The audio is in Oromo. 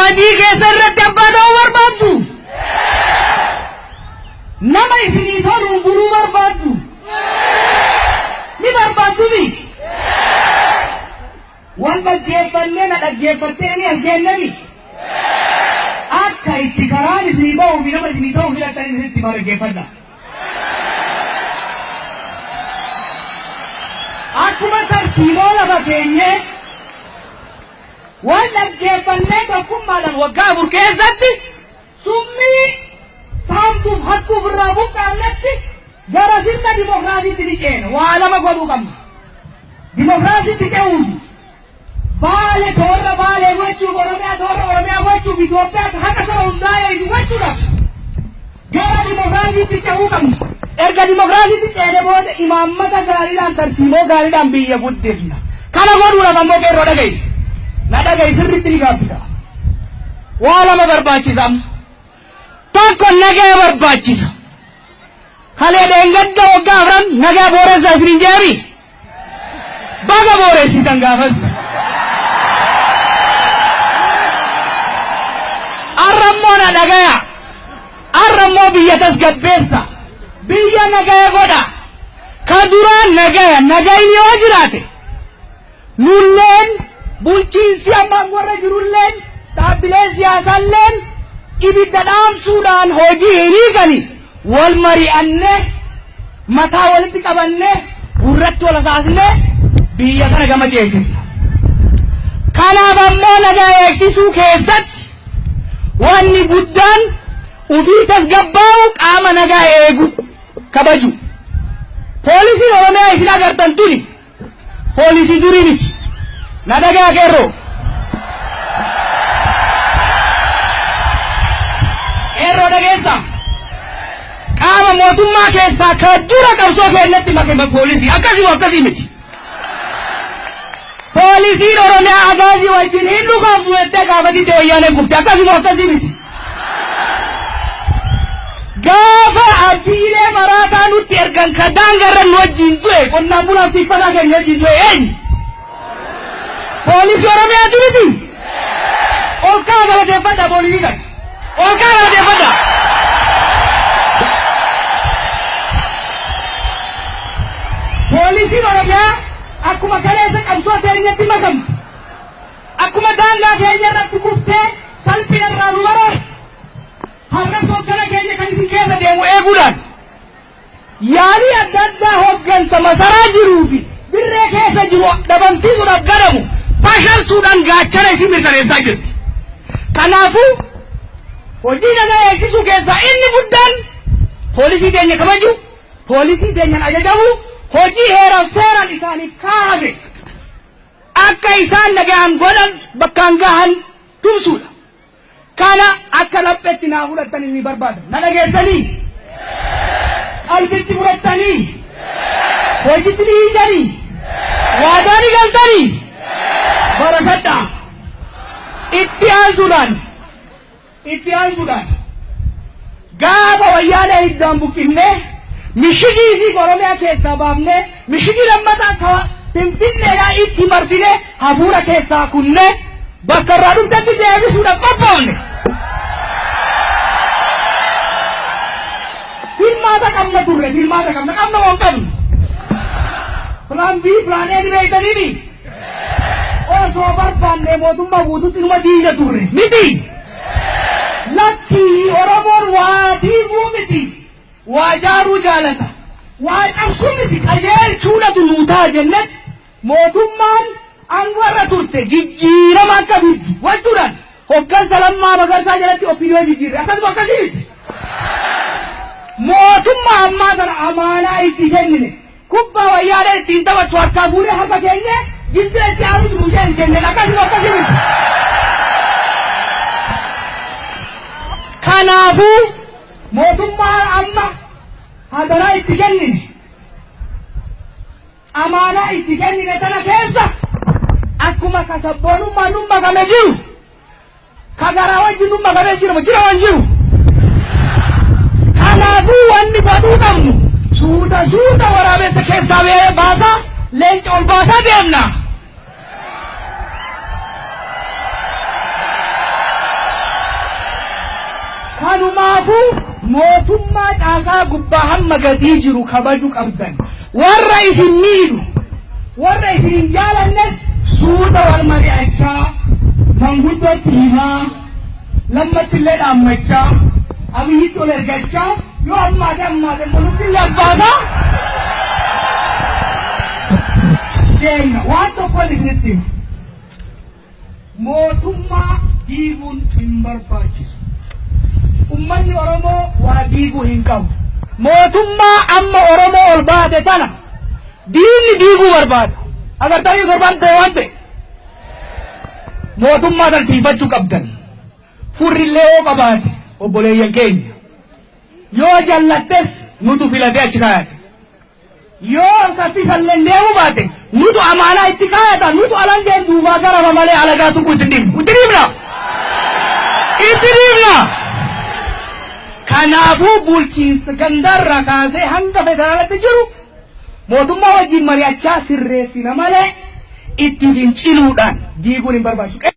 badii keessatti abbaa ta'uu barbaaddu. Nama isinii toluun buluu barbaaddu. Ni barbaaddu mi? Wal dhaggeeffannee na dhaggeeffattee ni as geennami. Akka itti karaan isinii ba'uu fi nama isinii ta'uu filattanii isinitti dhaggeeffadha. Akkuma tarsiimoo lafa keenyee wal dhaggeeffannee tokkummaadhaan waggaa afur keessatti summii saamtuuf hattuuf irraa buqqaannetti gara sirna dimokiraasiitti ni ceena. Waa lama godhuu qabna. Dimokiraasiitti ce'uun Baale toora baale gochuuf Oromiyaa toora Oromiyaa gochuuf Itoophiyaatti haqa saba hundaa'e gochuudhaaf gara dimokiraasiitti ce'uu qabna. Erga dimokiraasiitti ceene booda imaammata gaariidhaan tarsiimoo gaariidhaan biyya guddifna. Kana godhuudhaaf ammoo qeerroo dhaga'i. Na dhaga'i sirriitti ni gaabbita. Waa lama barbaachisa. Tokko nagaa barbaachisa. Kalee dheengadda waggaa afran nagaa booressa isiniin jeemi. Baga booressitan gaafas. Arrammoo na dhagaya. Arrammoo biyya tasgabbeessa. Biyya nagaya godha. Ka duraan nagaya. Nagayni yoo jiraate. Nulleen bulchiinsi ammaan warra jirulleen dhaabbileen siyaasaalleen ibidda dhaamsuudhaan hojii hiikani wal mari'anne mataa walitti qabanne gurratti wal hasaasne biyya kana gama ceesifna. Kanaaf ammoo nagaa eegsisuu keessatti wanni guddaan ufii tasgabbaa'u qaama nagaa eegu kabaju. Poolisiin Oromiyaa isin agartan tuni poolisii durii miti. Na dhagaa qeerroo. Qeerroo dhageessa. Qaama mootummaa keessaa ka dura qabsoo keenyatti makame poolisii akkasii miti. Poolisiin Oromiyaa agaazii wajjin hin dhugaaftu jettee gaafatite wayyaaneen kufte akkasii miti. Gaafa abdiilee maraataa nutti ergan ka daangarra nu wajjin du'e qonnaan bulaaf tikfataa keenya wajjin du'e eenyu? Polisi Oromiyaa duriti. Olkaa galateeffadha poolisii kan. Olkaa galateeffadha. Poolisiin Oromiyaa akkuma kaleessa qabsoo keenyatti makamte. Akkuma daangaa keenya irratti kuftee salphina irraa nu baraare. Har'a soogana keenya kan isin keessa deemu eeguudhaan yaalii adda addaa hooggansa masaraa jiruu fi birree keessa jiru dhabamsiisuudhaaf gadamu fashalsuudhaan gaachana isin mirkaneessaa jirti. Kanaafuu hojii nagaa eegsisuu keessaa inni guddaan poolisii keenya kabaju, poolisii keenyaan ajajamu, hojii heeraaf seeraan isaaniif kaa'ame akka isaan nagaan godhan bakkaan gahan tumsuudha. Kana akka laphetti naa fudhatanii ni barbaada. Na dhageessanii qalbitti fudhatanii hojiitti ni hiikanii waadaa ni galtanii barakadha. Itti aansuudhaan gaafa wayyaanee hiddaan buqqifnee mishigii isii Oromiyaa keessaa baafnee mishigii lammataa Finfinneedhaa itti marsinee hafuura keessaa kunnee bakka irraa dhuftetti deebisuudhaaf qophoofne. Filmaata qabna turre, qabna waan qabnu. Plan B, plan A beeytaniini. Osoo barbaanne mootummaa guutuutti numa diina turre. Miti. Lakkii Oromoon waa diiguu miti. Waa jaaruu jaalata. Waa cabsuu miti. Qajeelchuudhatu nuu ta'a jennet mootummaan angwarra turte jijjiirama akka biddu wachuudhaan hoggansa Lammaa Magarsaa jalatti ofiyyoo jijjiirre akkasuma akkasii miti. Mootummaa ammaa kana amaanaa itti kennine kubbaa wayyaanee ittiin taphattu harkaa fuudhee harka keenya gindira itti aanutu nuuseen jenneen akkasuma akkasii miti. Kanaafuu mootummaa amma hadaraa itti kennine amaanaa itti kennine tana keessa akkuma kasabboonummaa nu makame jiru ka garaa wajjin nu makame jira waan jiru. Kanaafuu wanni godhuu qabnu suuta waraabessa keessaa baasaa leenca ol baasaa deemna. kaasaa gubbaa hamma gadii jiru kabaju qabdan warra isin miidhu warra isin hin jaalannes suuta wal mari'achaa manguddootti himaa lammatti illee dhaammachaa abiyyitti ol ergachaa yoo ammaate mulutti illee as baasaa deemna waan tokkoon isinitti hima mootummaa diiguun hin barbaachisu. Ummanni Oromoo waa diiguu hin qabu. Mootummaa amma Oromoo ol baate tana diinni diiguu barbaada. Agartanii torbaan ta'e waan ta'e mootummaa tartiifachuu qabdan. Furrillee yoo qabaate obboleeyyan keenya yoo jallattes nutu filatee achi kaayate. Yoo saffisallee deemuu baate nutu amaanaa itti kaayata nutu alangeen duubaa garaba malee alagaa tuquu itti dhimna. Itti dhimna. Itti dhimna. Kanaafuu bulchiinsa gandarraa kaasee hanga federaalatti jiru mootummaa wajjin mari'achaa sirreessina malee itti finciluudhaan diiguun hin barbaachisu.